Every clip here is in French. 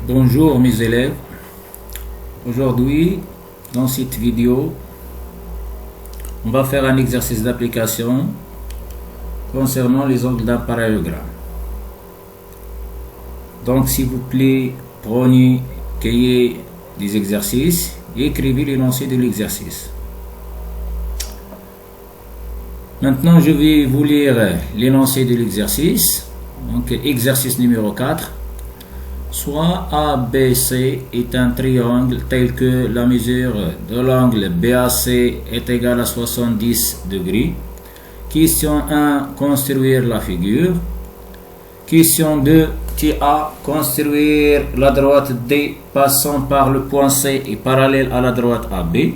Bonjour mes élèves, aujourd'hui dans cette vidéo on va faire un exercice d'application concernant les angles d'un parallélogramme. Donc s'il vous plaît, prenez cahier des exercices et écrivez l'énoncé de l'exercice. Maintenant je vais vous lire l'énoncé de l'exercice. Donc exercice numéro 4. Soit ABC est un triangle tel que la mesure de l'angle BAC est égale à 70 degrés. Question 1. Construire la figure. Question 2. TA. Construire la droite D passant par le point C et parallèle à la droite AB.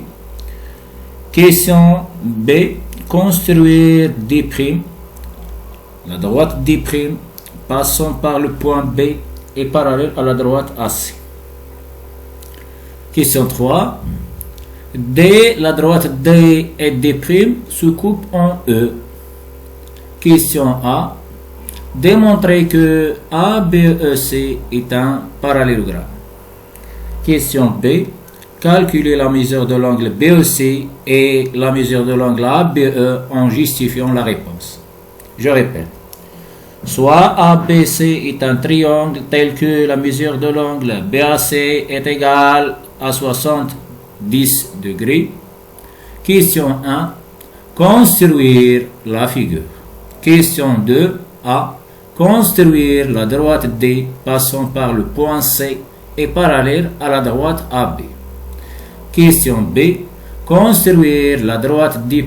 Question B. Construire D'. La droite D' passant par le point B et parallèle à la droite AC. Question 3. D, la droite D et D' se coupent en E. Question A. Démontrer que ABEC est un parallélogramme. Question B. Calculer la mesure de l'angle BEC et la mesure de l'angle ABE en justifiant la réponse. Je répète. Soit ABC est un triangle tel que la mesure de l'angle BAC est égale à 70 degrés. Question 1. Construire la figure. Question 2. A. Construire la droite D passant par le point C et parallèle à la droite AB. Question B. Construire la droite D'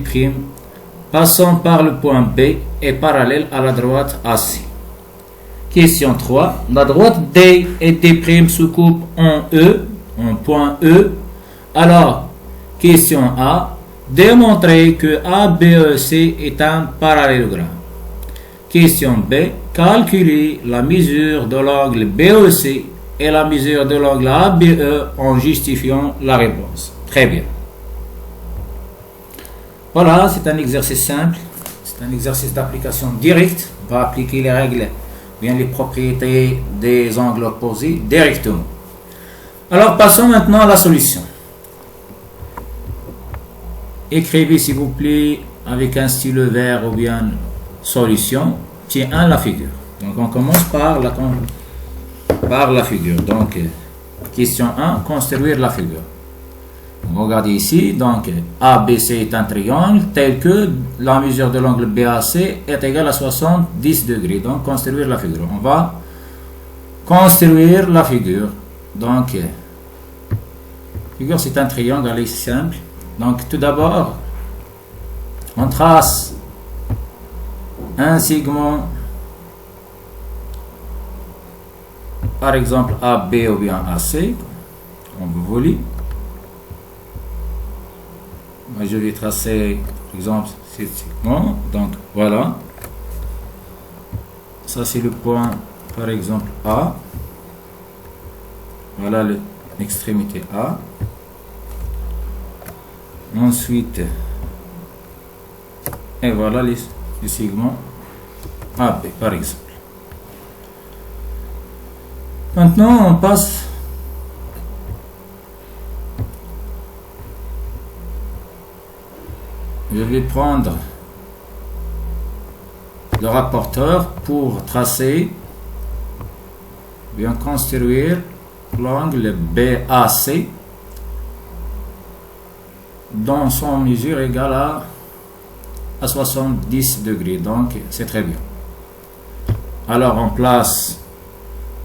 passant par le point B et parallèle à la droite AC. Question 3. La droite D et D' se coupent en E, en point E. Alors, question A. Démontrer que ABEC est un parallélogramme. Question B. Calculer la mesure de l'angle BEC et la mesure de l'angle ABE en justifiant la réponse. Très bien. Voilà, c'est un exercice simple, c'est un exercice d'application directe. On va appliquer les règles, bien les propriétés des angles opposés directement. Alors passons maintenant à la solution. Écrivez s'il vous plaît avec un stylo vert ou bien solution. Tiens 1 la figure. Donc on commence par la figure. Donc question 1, construire la figure. Regardez ici, donc ABC est un triangle tel que la mesure de l'angle BAC est égale à 70 degrés. Donc construire la figure. On va construire la figure. Donc figure c'est un triangle, allez simple. Donc tout d'abord on trace un segment, par exemple AB ou bien AC, on vous voulez. Je vais tracer, par exemple, ce segment. Donc, voilà. Ça, c'est le point, par exemple, A. Voilà l'extrémité A. Ensuite, et voilà le segment AB, par exemple. Maintenant, on passe je vais prendre le rapporteur pour tracer, bien construire l'angle BAC dans son mesure égale à 70 degrés. Donc c'est très bien. Alors on place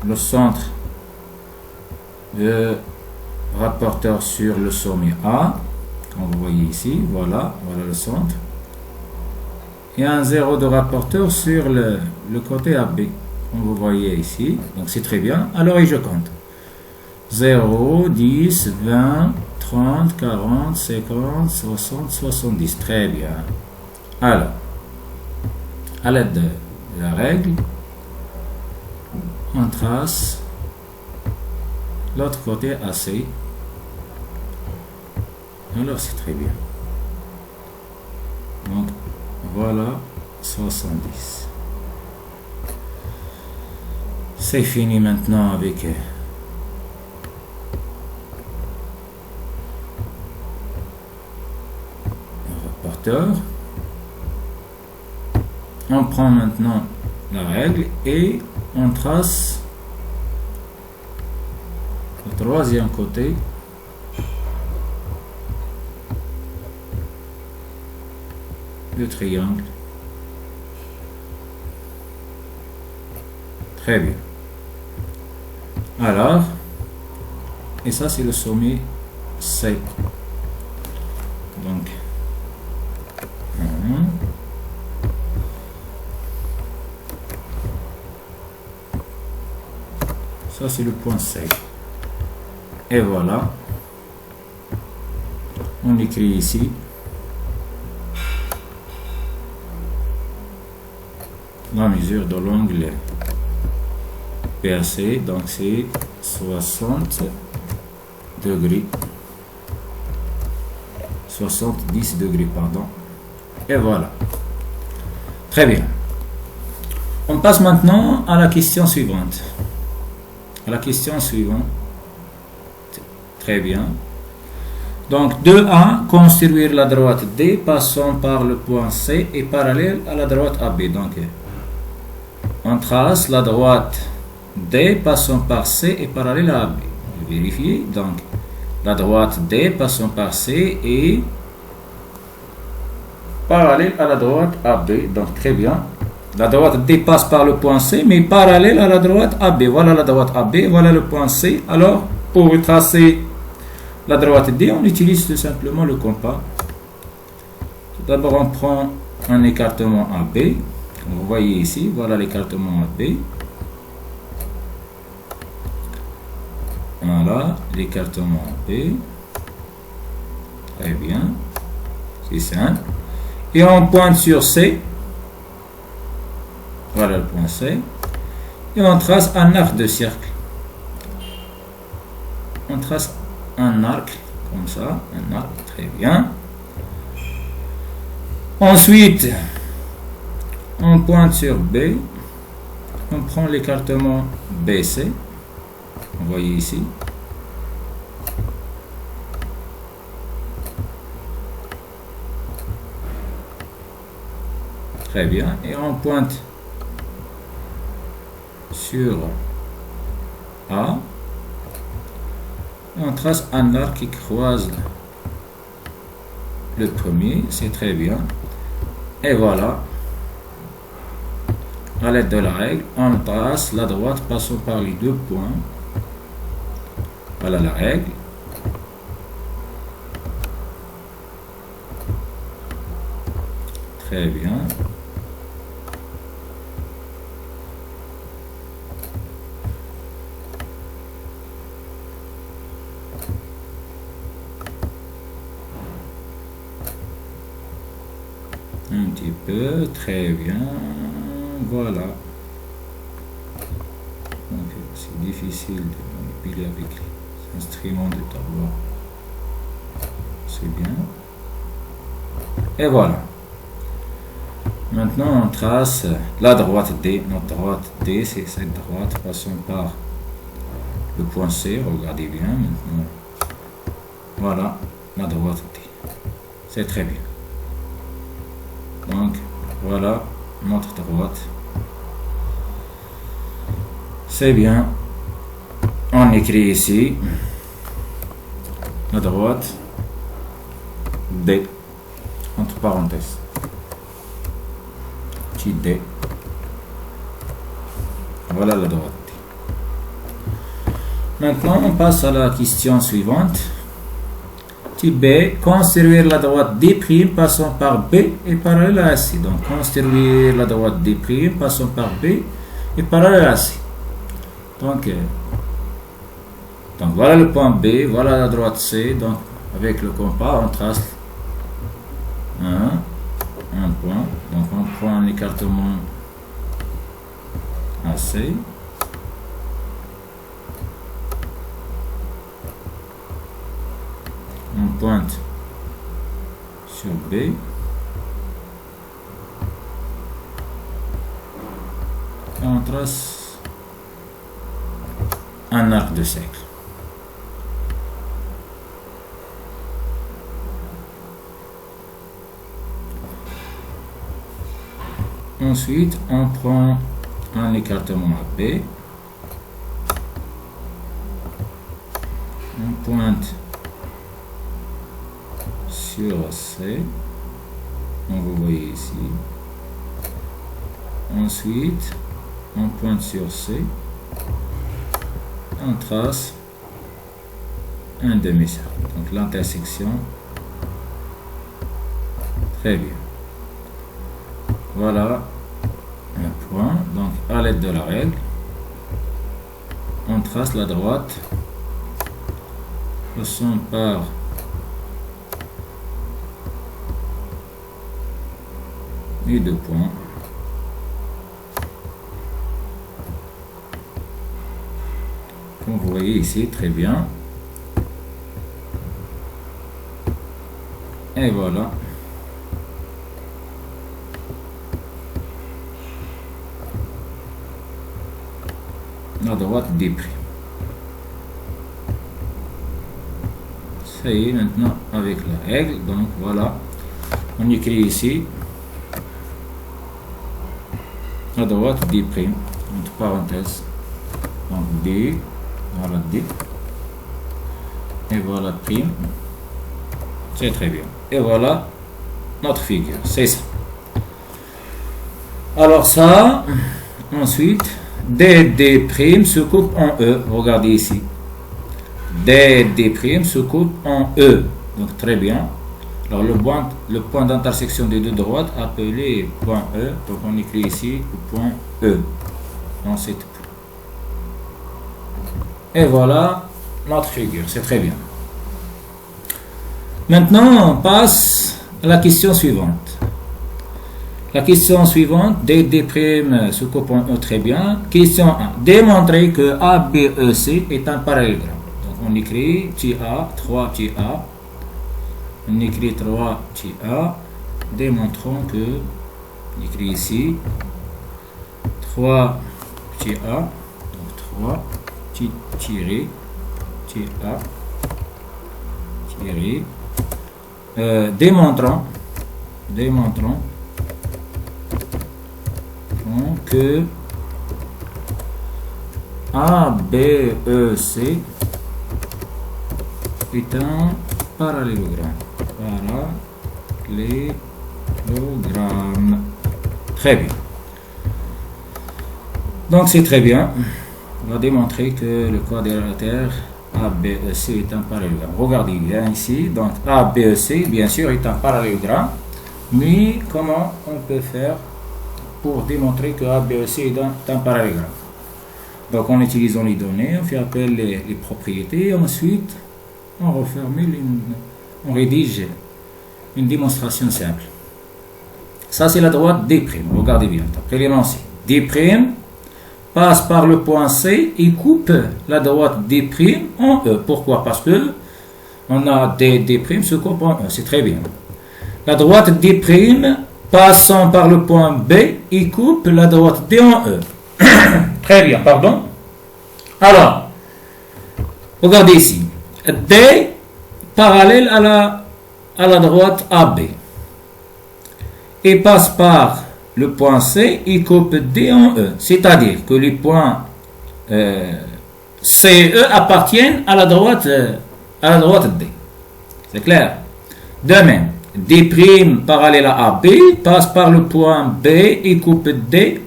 le centre de rapporteur sur le sommet A. Comme vous voyez ici, voilà le centre. Et un 0 de rapporteur sur le côté AB. Comme vous voyez ici. Donc c'est très bien. Alors je compte. 0, 10, 20, 30, 40, 50, 60, 70. Très bien. Alors, à l'aide de la règle, on trace l'autre côté AC. Alors c'est très bien. Donc voilà 70. C'est fini maintenant avec vecteur. On prend maintenant la règle et on trace le troisième côté du triangle. Très bien. Alors, et ça c'est le sommet C. Donc, ça c'est le point C. Et voilà. On écrit ici la mesure de l'angle PAC, donc c'est 60 degrés. 70 degrés, pardon. Et voilà. Très bien. On passe maintenant à la question suivante. Très bien. Donc 2A, construire la droite D passant par le point C et parallèle à la droite AB. Donc on trace la droite D passant par C et parallèle à AB. Vérifier. Donc la droite D passant par C et parallèle à la droite AB. Donc très bien. La droite D passe par le point C, mais parallèle à la droite AB. Voilà la droite AB, voilà le point C. Alors, pour retracer la droite D, on utilise tout simplement le compas. Tout d'abord, on prend un écartement AB. Vous voyez ici, voilà l'écartement AB. Voilà l'écartement AB. Très bien. C'est simple. Et on pointe sur C. Voilà le point C. Et on trace un arc de cercle. On trace un arc comme ça. Un arc, très bien. Ensuite, on pointe sur B. On prend l'écartement BC. Vous voyez ici. Très bien. Et on pointe sur A. On trace un arc qui croise le premier. C'est très bien. Et voilà. À l'aide de la règle, on trace la droite passant par les deux points. Voilà la règle. Très bien. Un petit peu, très bien. Voilà. Donc c'est difficile de manipuler avec les instruments de tableau. C'est bien. Et voilà. Maintenant on trace la droite D. Notre droite D, c'est cette droite passant par le point C. Regardez bien maintenant. Voilà la droite D. C'est très bien. Donc voilà notre droite. C'est bien. On écrit ici la droite D entre parenthèses. Petit D. Voilà la droite D. Maintenant on passe à la question suivante. Type B, construire la droite D' passant par B et parallèle à C. Donc, construire la droite D' passant par B et parallèle à C. Donc voilà le point B, voilà la droite C. Donc, avec le compas, on trace un point. Donc, on prend un écartement AC. On pointe sur B. Et on trace un arc de cercle. Ensuite, on prend un écartement AB. On pointe sur C. Vous voyez ici. Ensuite, on pointe sur C. On trace un demi-cercle. Donc l'intersection. Très bien. Voilà un point. Donc à l'aide de la règle, on trace la droite passant par les deux points. Comme vous voyez ici, très bien. Et voilà. La droite D'. Ça y est, maintenant avec la règle. Donc voilà. On écrit ici la droite D', entre parenthèses. Donc D, voilà D. Et voilà prime. C'est très bien. Et voilà notre figure. C'est ça. Alors ça, ensuite, D' se coupe en E. Regardez ici. D' se coupe en E. Donc très bien. Alors le point d'intersection des deux droites appelé point E. Donc on écrit ici le point E. Dans cette point. Et voilà notre figure. C'est très bien. Maintenant, on passe à la question suivante. La question suivante, D' se coupe en E, très bien. Question 1. Démontrer que ABEC est un parallélogramme. Donc on écrit petit a, 3 petit a. On écrit 3 petit a. Démontrons que, on écrit ici, 3 petit a. Donc 3 petit tiré, petit a, tiré. Démontrons que ABEC est un parallélogramme. Parallélogramme. Très bien. Donc c'est très bien. On va démontrer que le quadrilatère ABEC est un parallélogramme. Regardez bien ici. Donc ABEC, bien sûr, est un parallélogramme. Mais comment on peut faire pour démontrer que ABEC est un parallélogramme? Donc en utilisant les données, on fait appel les propriétés. Ensuite, on reformule, on rédige une démonstration simple. Ça, c'est la droite D'. Regardez bien. Après l'énoncé. D' passe par le point C et coupe la droite D' en E. Pourquoi? Parce que on a D' se coupe en E. C'est très bien. La droite D' passant par le point B et coupe la droite D en E. Très bien, pardon. Alors, regardez ici. D parallèle à la droite AB. Et passe par le point C et coupe D en E. C'est-à-dire que les points C et E appartiennent à la droite D. C'est clair? De même, D' parallèle à AB passe par le point B et coupe D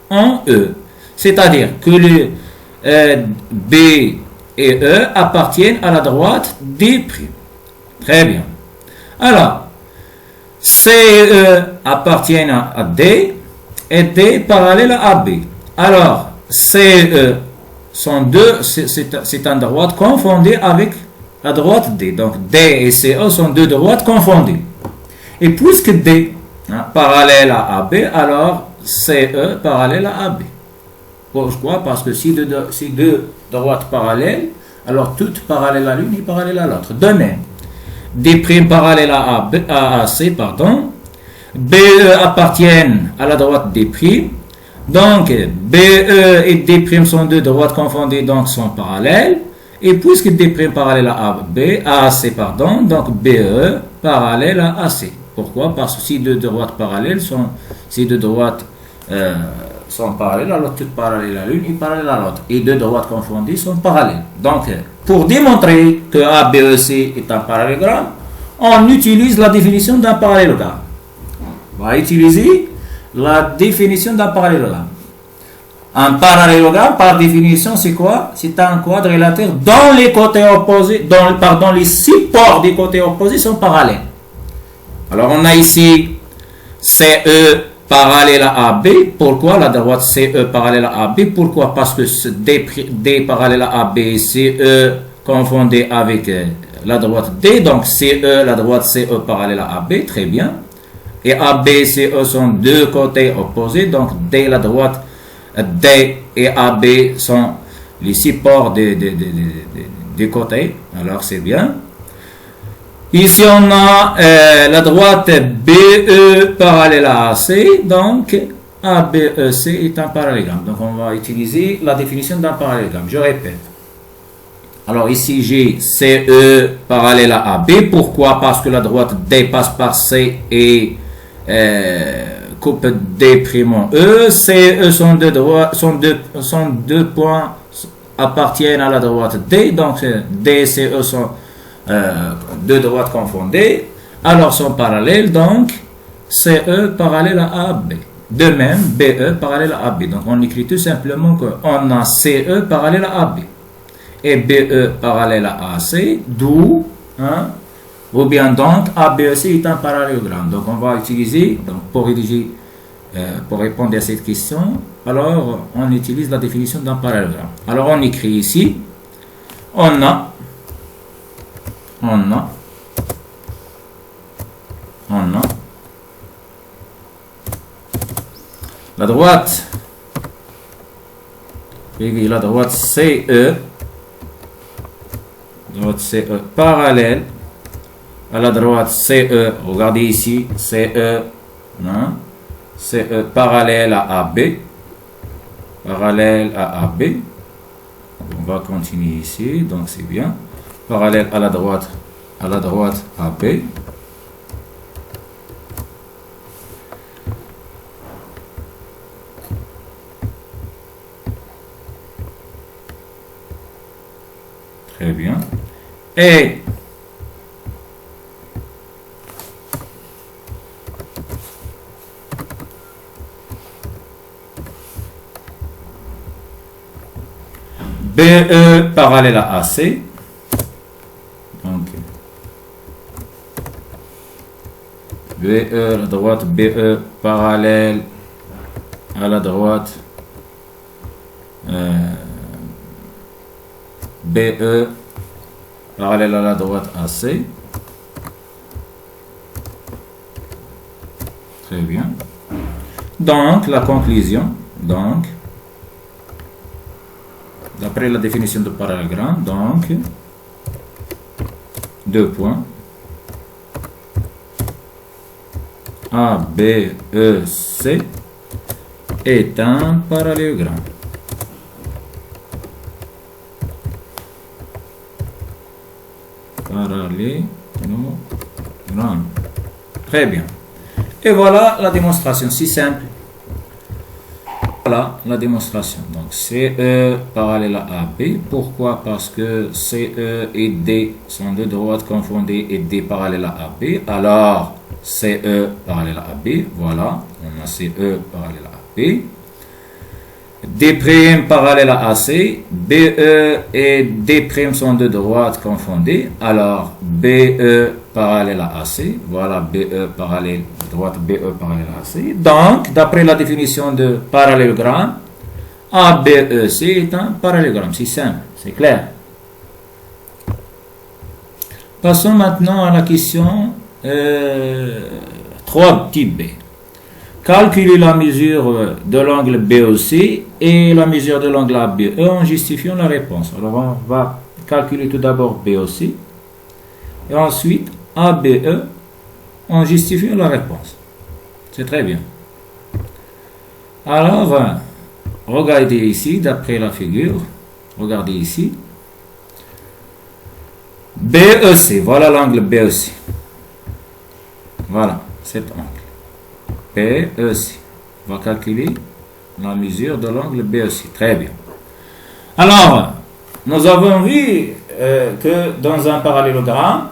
en E. C'est-à-dire que les B et E appartiennent à la droite D'. Très bien. Alors, C et E appartiennent à D et D parallèle à AB. Alors, C et E sont deux, c'est une droite confondue avec la droite D. Donc, D et CE sont deux droites confondues. Et puisque D parallèle à AB, alors CE parallèle à AB. Pourquoi? Parce que si deux droites parallèles, alors toutes parallèles à l'une et parallèles à l'autre. De même, D' parallèle à AC, pardon. BE appartiennent à la droite D'. Donc, BE et D' sont deux droites confondues, donc sont parallèles. Et puisque D' parallèle à AC, pardon, donc BE parallèle à AC. Pourquoi? Parce que si deux droites parallèles sont, si deux droites sont parallèles, alors toutes parallèles à l'une et parallèles à l'autre. Et deux droites confondues sont parallèles. Donc, pour démontrer que ABC est un parallélogramme, on utilise la définition d'un parallélogramme. On va utiliser la définition d'un parallélogramme. Un parallélogramme, par définition, c'est quoi? C'est un quadrilatère dont les côtés opposés, pardon, les supports des côtés opposés sont parallèles. Alors, on a ici CE parallèle à AB. Pourquoi la droite CE parallèle à AB? Pourquoi? Parce que D parallèle à AB et CE confondé avec la droite D. Donc, CE, la droite CE parallèle à AB. Très bien. Et AB et CE sont deux côtés opposés. Donc, D, la droite D et AB sont les supports des côtés. Alors, c'est bien. Ici, on a la droite BE parallèle à AC. Donc, ABEC est un parallélogramme. Donc, on va utiliser la définition d'un parallélogramme. Je répète. Alors, ici, j'ai CE parallèle à AB. Pourquoi? Parce que la droite D passe par C et coupe D' en E. CE sont deux points appartiennent à la droite D. Donc, D et CE sont deux droites confondues. Alors, sont parallèles. Donc, CE parallèle à AB. De même, BE parallèle à AB. Donc, on écrit tout simplement qu'on a CE parallèle à AB. Et BE parallèle à AC. D'où, ou bien donc, ABEC est un parallélogramme. Donc, on va utiliser, donc, pour rédiger, pour répondre à cette question, alors, on utilise la définition d'un parallélogramme. Alors, on écrit ici, on a la droite CE, parallèle à la droite CE, regardez ici, CE parallèle à AB, on va continuer ici, donc c'est bien, parallèle à la droite AB, très bien, et BE parallèle à AC. Donc, BE, la droite BE parallèle à la droite BE parallèle à la droite AC. Très bien. Donc, la conclusion, donc, d'après la définition de parallélogramme, donc, deux points, ABEC est un parallélogramme. Parallélogramme. Très bien. Et voilà la démonstration, si simple. Voilà la démonstration. Donc, CE parallèle à AB. Pourquoi? Parce que CE et D sont deux droites confondues et D parallèle à AB. Alors, CE parallèle à AB. Voilà, on a CE parallèle à AB. D' parallèle à AC. BE et D' sont deux droites confondues. Alors, BE parallèle à AC. Voilà, BE parallèle, droite BE parallèle à AC. Donc, d'après la définition de parallélogramme, ABEC est un parallélogramme. C'est simple, c'est clair. Passons maintenant à la question 3 type B. Calculer la mesure de l'angle BOC et la mesure de l'angle ABE en justifiant la réponse. Alors, on va calculer tout d'abord BOC et ensuite ABE en justifiant la réponse. C'est très bien. Alors, regardez ici, d'après la figure, regardez ici. BEC, voilà l'angle BEC. Voilà. cet angle. BEC. On va calculer la mesure de l'angle BEC. Très bien. Alors, nous avons vu que dans un parallélogramme,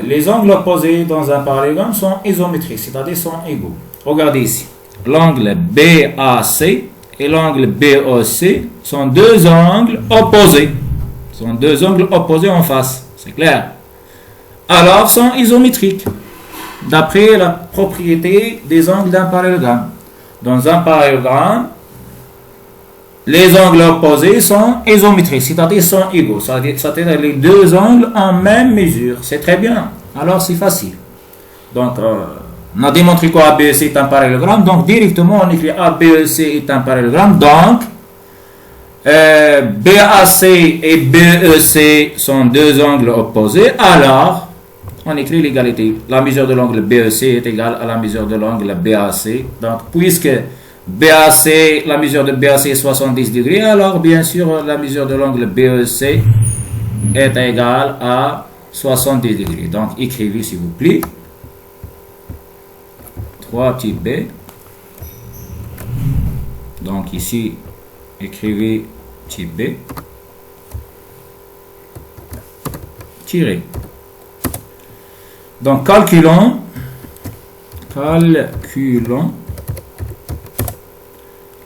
les angles opposés dans un parallélogramme sont isométriques, c'est-à-dire sont égaux. Regardez ici. L'angle BAC et l'angle BEC sont deux angles opposés. Sont deux angles opposés en face. C'est clair. Alors, sont isométriques. D'après la propriété des angles d'un parallélogramme. Dans un parallélogramme, les angles opposés sont isométriques, c'est-à-dire sont égaux. C'est-à-dire les deux angles en même mesure. C'est très bien. Alors, c'est facile. Donc, on a démontré que ABEC est un parallélogramme. Donc, directement, on écrit ABEC est un parallélogramme. Donc, BAC et BEC sont deux angles opposés. Alors, on écrit l'égalité. La mesure de l'angle BEC est égale à la mesure de l'angle BAC. Donc, puisque BAC, la mesure de BAC est 70 degrés, alors bien sûr, la mesure de l'angle BEC est égale à 70 degrés. Donc, écrivez s'il vous plaît. 3 petit b. Donc, ici, écrivez petit b. Tiré. Donc, calculons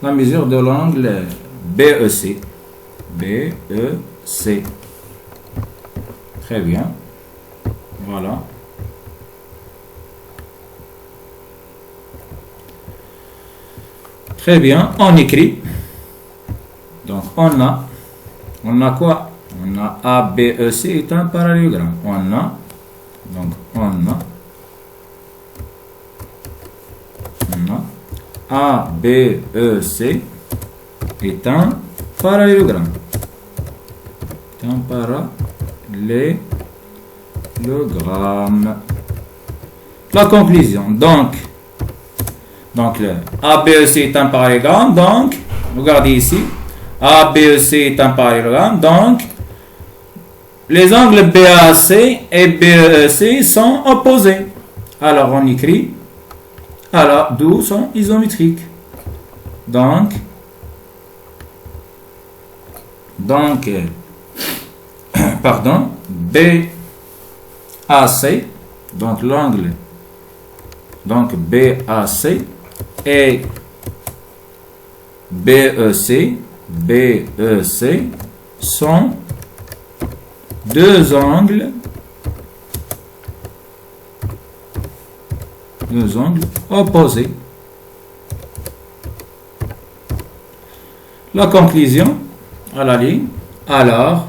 la mesure de l'angle BEC. BEC. Très bien. Voilà. Très bien. On écrit. Donc, on a quoi? On a ABEC est un parallélogramme. ABEC est un parallélogramme. La conclusion. Donc le ABEC est un parallélogramme. Donc, regardez ici. ABEC est un parallélogramme. Donc, les angles BAC et BEC sont opposés. Alors, on écrit. Alors, d'où sont isométriques. Donc, pardon, BAC, donc l'angle, donc BAC et BEC sont deux angles opposés. La conclusion à la ligne. Alors,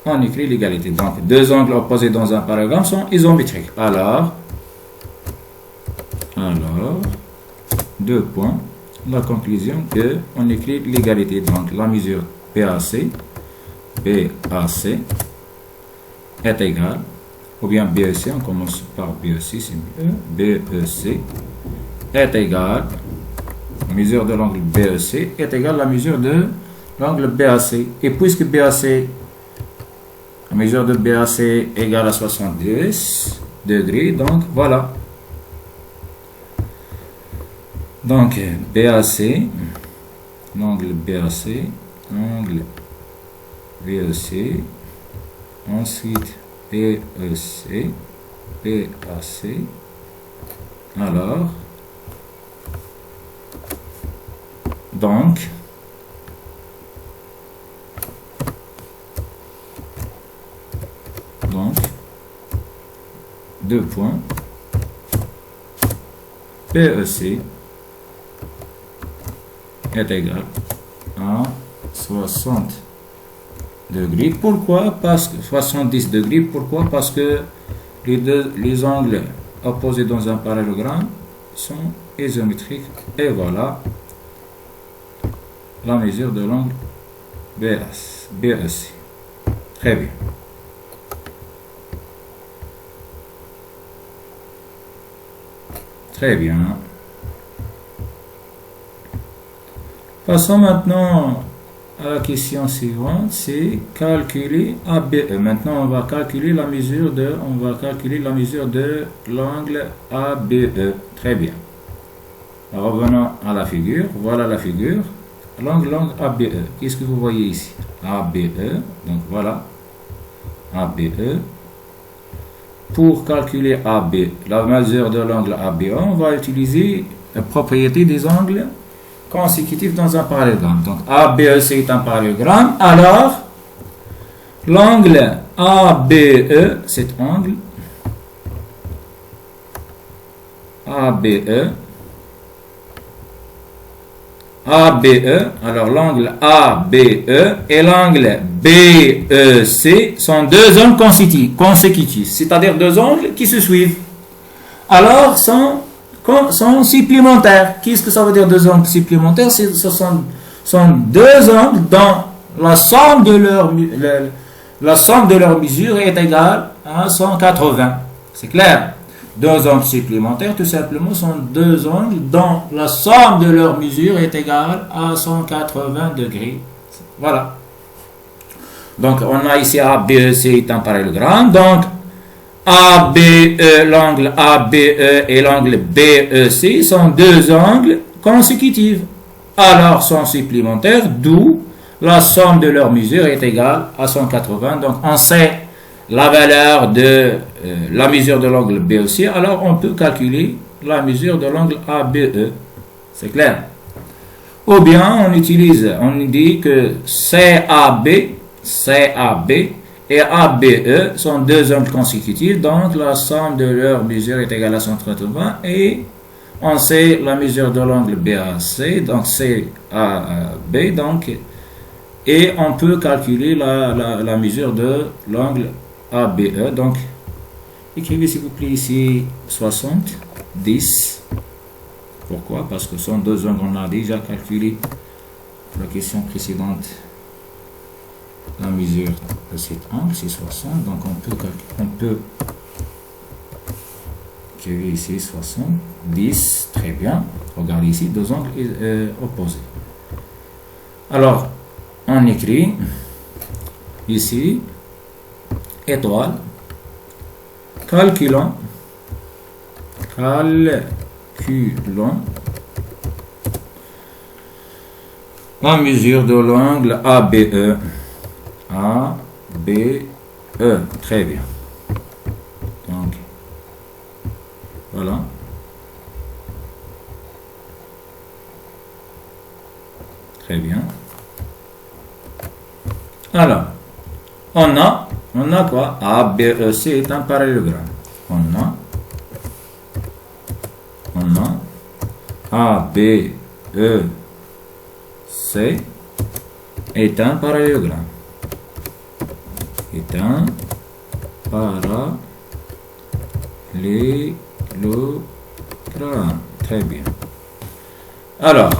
on écrit l'égalité. Donc, deux angles opposés dans un parallélogramme sont isométriques. Alors, deux points. La conclusion que on écrit l'égalité. Donc, la mesure BAC est égale, ou bien BEC, on commence par BEC, c'est mieux. BEC est égale, la mesure de l'angle BEC est égale à la mesure de l'angle BAC. Et puisque BAC, la mesure de BAC est égale à 70 degrés, donc voilà. Donc BAC, l'angle BAC, l'angle BEC, ensuite BEC, BAC, alors, donc, deux points, BEC est égal à 60 degrés. Pourquoi? Parce que 70 degrés. Pourquoi? Parce que les angles opposés dans un parallélogramme sont isométriques. Et voilà la mesure de l'angle BEC. Très bien. Très bien. Passons maintenant à la question suivante, c'est calculer ABE. Maintenant, on va calculer la mesure de l'angle ABE. Très bien. Revenons à la figure. Voilà la figure. L'angle ABE. Qu'est-ce que vous voyez ici? ABE. Donc voilà. ABE. Pour calculer AB, la mesure de l'angle ABE, on va utiliser la propriété des angles consécutifs dans un parallélogramme. Donc ABE c'est un parallélogramme. Alors, l'angle ABE, cet angle ABE, alors l'angle ABE et l'angle BEC sont deux angles consécutifs, c'est-à-dire deux angles qui se suivent. Alors, sont supplémentaires. Qu'est-ce que ça veut dire deux angles supplémentaires? Ce sont deux angles dont la somme de leur mesure est égale à 180. C'est clair? Deux angles supplémentaires, tout simplement, sont deux angles dont la somme de leur mesure est égale à 180 degrés. Voilà. Donc, on a ici ABEC est un parallélogramme. Donc, l'angle ABE et l'angle BEC sont deux angles consécutifs. Alors, sont supplémentaires, d'où la somme de leur mesure est égale à 180. Donc, on sait la valeur de la mesure de l'angle BEC, alors on peut calculer la mesure de l'angle ABE. C'est clair? Ou bien on dit que CAB et ABE sont deux angles consécutifs, donc la somme de leur mesure est égale à 180 et on sait la mesure de l'angle BAC, donc CAB, donc, et on peut calculer la mesure de l'angle ABE. Donc, écrivez s'il vous plaît ici 60, 10. Pourquoi? Parce que ce sont deux angles, on a déjà calculé la question précédente. La mesure de cet angle, c'est 60. Donc, on peut écrire ici 60, 10. Très bien. Regardez ici, deux angles opposés. Alors, on écrit ici étoile, calculons la mesure de l'angle ABE. Très bien. Donc, voilà. Très bien. Alors, on a quoi? ABEC est un parallélogramme. On a ABEC est un parallélogramme. Très bien. Alors,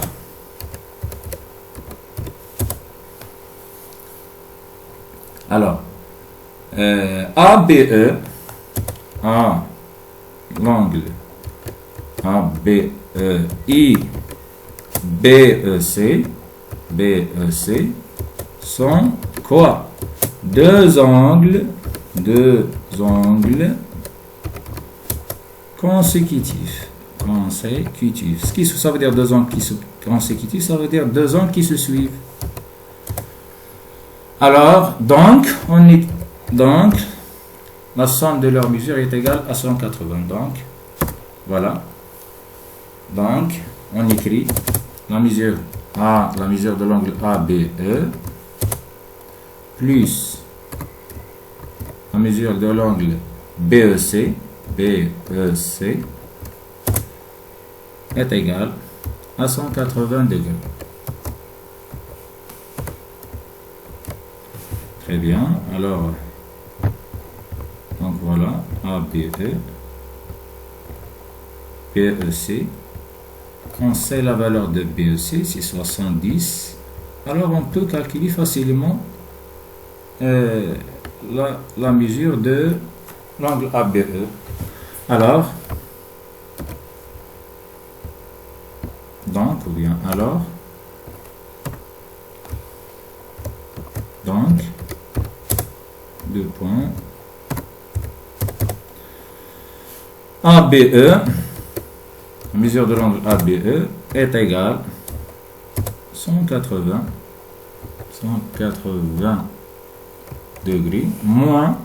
ABE, l'angle ABEI, BEC sont quoi? Deux angles consécutifs. Qu'est-ce que ça veut dire deux angles consécutifs? Ça veut dire deux angles qui se suivent. Alors, donc, la somme de leur mesure est égale à 180. Donc, voilà. Donc, on écrit la mesure de l'angle ABE plus la mesure de l'angle BEC est égale à 180 degrés. Très bien. Alors, donc voilà, ABE, BEC. On sait la valeur de BEC, c'est 70. Alors, on peut calculer facilement la mesure de l'angle ABE. Alors, Donc, 2 points. ABE, la mesure de l'angle ABE est égale 180 degrés moins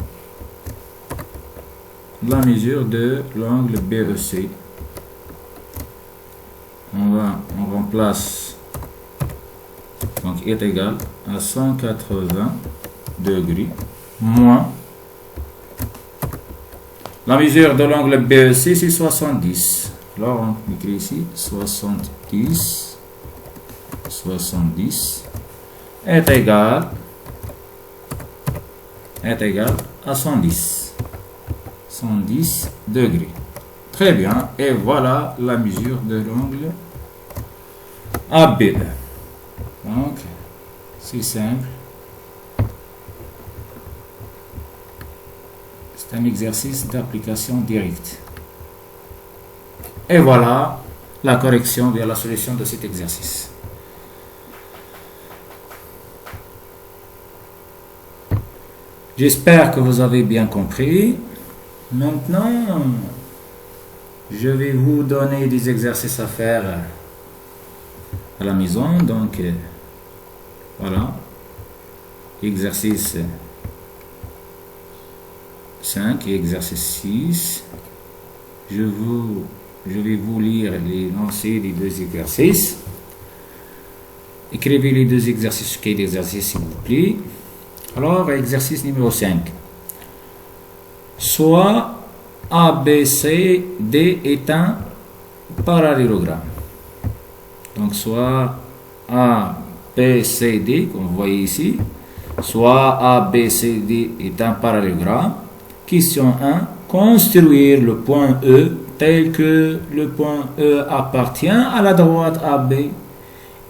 la mesure de l'angle BEC. On remplace, donc est égal à 180 degrés moins la mesure de l'angle BEC, c'est 70. Alors on écrit ici 70 est égal à 110 degrés. Très bien, et voilà la mesure de l'angle ABE. Donc c'est simple, c'est un exercice d'application directe. Et voilà la correction vers la solution de cet exercice. J'espère que vous avez bien compris. Maintenant, je vais vous donner des exercices à faire à la maison. Donc, voilà. Exercice 5 et exercice 6. Je vais vous lire les lancers des deux exercices. Écrivez les deux exercices, cahier d'exercice s'il vous plaît. Alors, exercice numéro 5. Soit ABCD est un parallélogramme. Donc, soit ABCD, comme vous voyez ici, soit ABCD est un parallélogramme. Question 1. Construire le point E tel que le point E appartient à la droite AB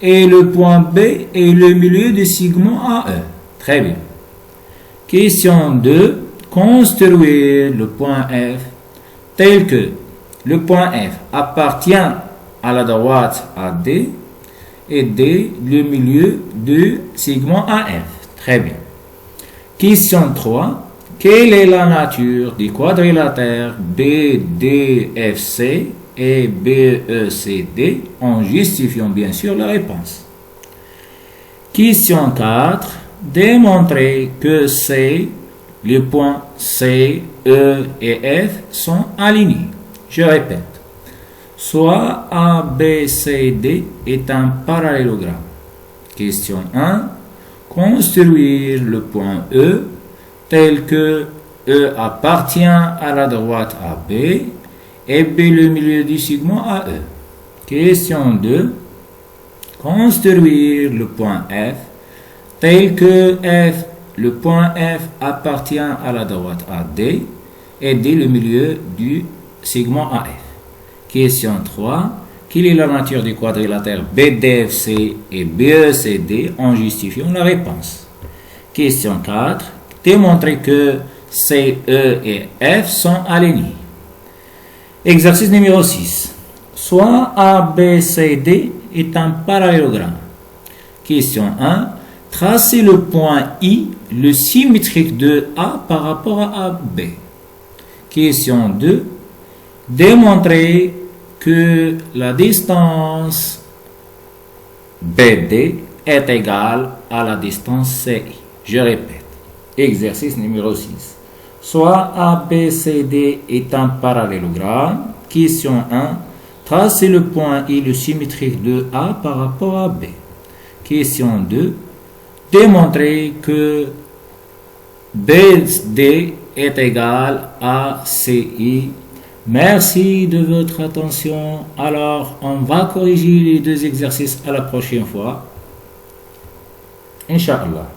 et le point B est le milieu du segment AE. Très bien. Question 2. Construire le point F tel que le point F appartient à la droite AD et D le milieu du segment AF. Très bien. Question 3. Quelle est la nature du quadrilatère BDFC et BECD en justifiant bien sûr la réponse. Question 4. Démontrer que les points C, E et F sont alignés. Je répète. Soit ABCD est un parallélogramme. Question 1. Construire le point E tel que E appartient à la droite AB et B le milieu du segment AE. Question 2. Construire le point F tel que le point F appartient à la droite AD et D le milieu du segment AF. Question 3. Quelle est la nature du quadrilatère BDFC et BECD en justifiant la réponse. Question 4. Démontrer que C, E et F sont alignés. Exercice numéro 6. Soit ABCD est un parallélogramme. Question 1. Tracez le point I, le symétrique de A par rapport à AB. Question 2. Démontrer que la distance BD est égale à la distance CI. Je répète. Exercice numéro 6. Soit ABCD est un parallélogramme. Question 1. Tracez le point I, le symétrique de A par rapport à B. Question 2. Démontrer que BD est égal à CI. Merci de votre attention. Alors, on va corriger les deux exercices à la prochaine fois. Inch'Allah.